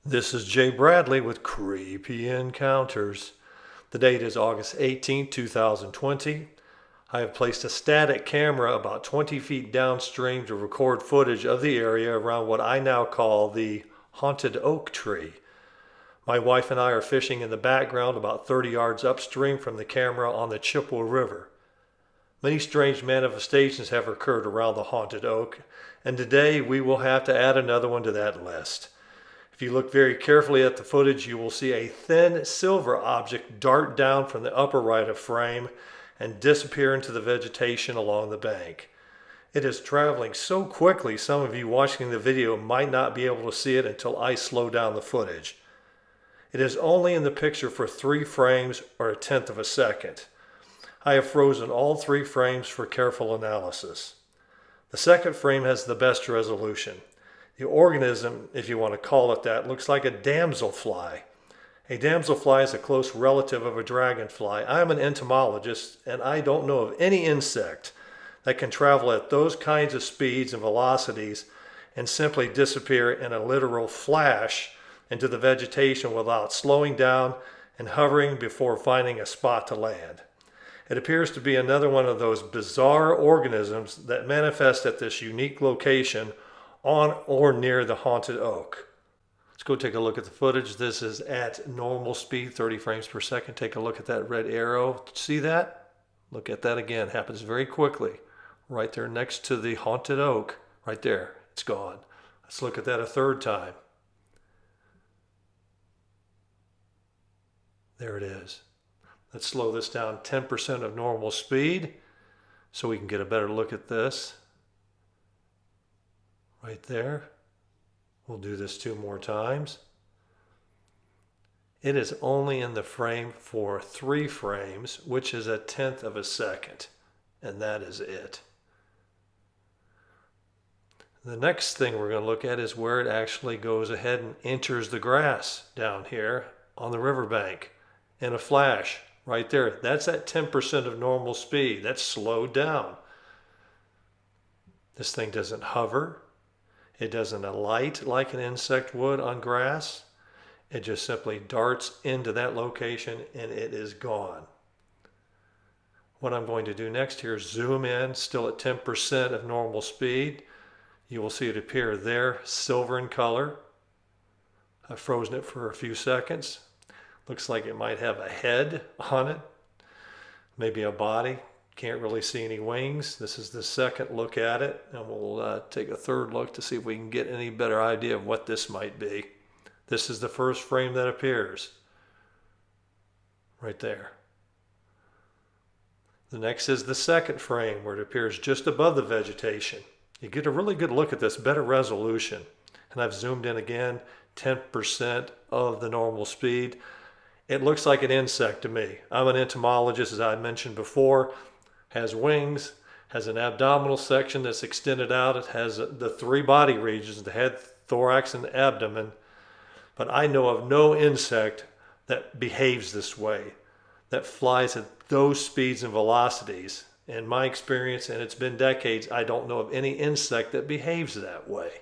This is Jay Bradley with Creepy Encounters. The date is August 18, 2020. I have placed a static camera about 20 feet downstream to record footage of the area around what I now call the haunted oak tree. My wife and I are fishing in the background about 30 yards upstream from the camera on the Chippewa River. Many strange manifestations have occurred around the haunted oak, and today we will have to add another one to that list. If you look very carefully at the footage, you will see a thin silver object dart down from the upper right of frame and disappear into the vegetation along the bank. It is traveling so quickly some of you watching the video might not be able to see it until I slow down the footage. It is only in the picture for 3 frames or 1/10 of a second. I have frozen all 3 frames for careful analysis. The second frame has the best resolution. The organism, if you want to call it that, looks like a damselfly. A damselfly is a close relative of a dragonfly. I am an entomologist, and I don't know of any insect that can travel at those kinds of speeds and velocities and simply disappear in a literal flash into the vegetation without slowing down and hovering before finding a spot to land. It appears to be another one of those bizarre organisms that manifest at this unique location on or near the haunted oak. Let's go take a look at the footage. This is at normal speed, 30 frames per second. Take a look at that red arrow. See that? Look at that again. It happens very quickly. Right there next to the haunted oak. Right there. It's gone. Let's look at that a third time. There it is. Let's slow this down 10% of normal speed so we can get a better look at this. Right there. We'll do this 2 more times. It is only in the frame for 3 frames, which is 1/10 of a second, and that is it. The next thing we're going to look at is where it actually goes ahead and enters the grass down here on the riverbank in a flash. Right there. That's at 10% of normal speed. That's slowed down. This thing doesn't hover. It doesn't alight like an insect would on grass. It just simply darts into that location and it is gone. What I'm going to do next here is zoom in, still at 10% of normal speed. You will see it appear there, silver in color. I've frozen it for a few seconds. Looks like it might have a head on it, maybe a body. Can't really see any wings. This is the second look at it, and we'll take a third look to see if we can get any better idea of what this might be. This is the first frame that appears. Right there. The next is the second frame where it appears just above the vegetation. You get a really good look at this, better resolution. And I've zoomed in again, 10% of the normal speed. It looks like an insect to me. I'm an entomologist, as I mentioned before. Has wings, has an abdominal section that's extended out. It has the 3 body regions, the head, thorax, and abdomen. But I know of no insect that behaves this way, that flies at those speeds and velocities. In my experience, and it's been decades, I don't know of any insect that behaves that way.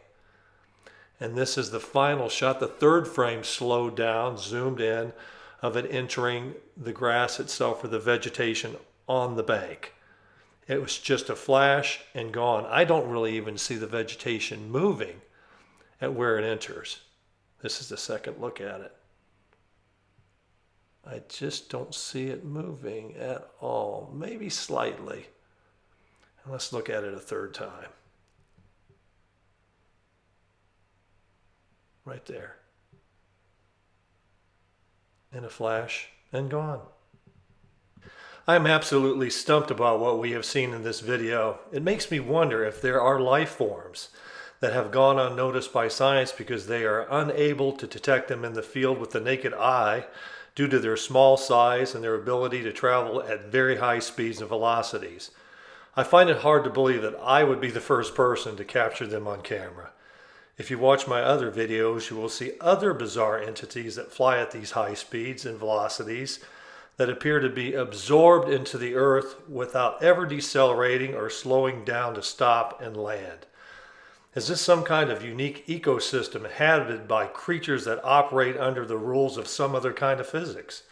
And this is the final shot, the third frame slowed down, zoomed in, of it entering the grass itself or the vegetation on the bank. It was just a flash and gone. I don't really even see the vegetation moving at where it enters. This is the second look at it. I just don't see it moving at all, maybe slightly. And let's look at it a third time. Right there. In a flash and gone. I'm absolutely stumped about what we have seen in this video. It makes me wonder if there are life forms that have gone unnoticed by science because they are unable to detect them in the field with the naked eye due to their small size and their ability to travel at very high speeds and velocities. I find it hard to believe that I would be the first person to capture them on camera. If you watch my other videos, you will see other bizarre entities that fly at these high speeds and velocities that appear to be absorbed into the earth without ever decelerating or slowing down to stop and land. Is this some kind of unique ecosystem inhabited by creatures that operate under the rules of some other kind of physics?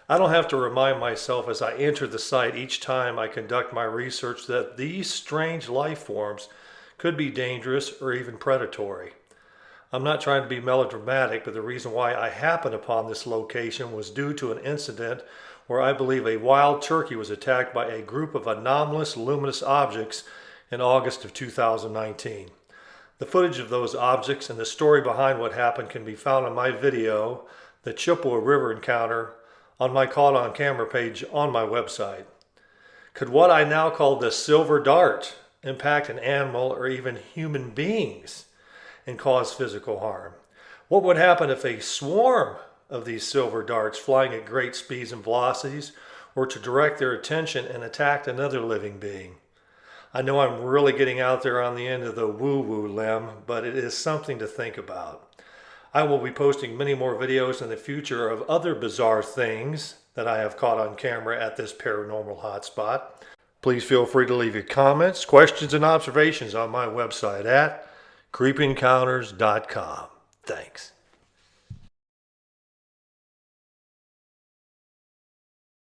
I don't have to remind myself as I enter the site each time I conduct my research that these strange life forms could be dangerous or even predatory. I'm not trying to be melodramatic, but the reason why I happened upon this location was due to an incident where I believe a wild turkey was attacked by a group of anomalous luminous objects in August of 2019. The footage of those objects and the story behind what happened can be found in my video, The Chippewa River Encounter, on my Caught on Camera page on my website. Could what I now call the silver dart impact an animal or even human beings and cause physical harm? What would happen if a swarm of these silver darts flying at great speeds and velocities were to direct their attention and attack another living being? I know I'm really getting out there on the end of the woo-woo limb, but it is something to think about. I will be posting many more videos in the future of other bizarre things that I have caught on camera at this paranormal hotspot. Please feel free to leave your comments, questions, and observations on my website at creepyencounters.com. Thanks.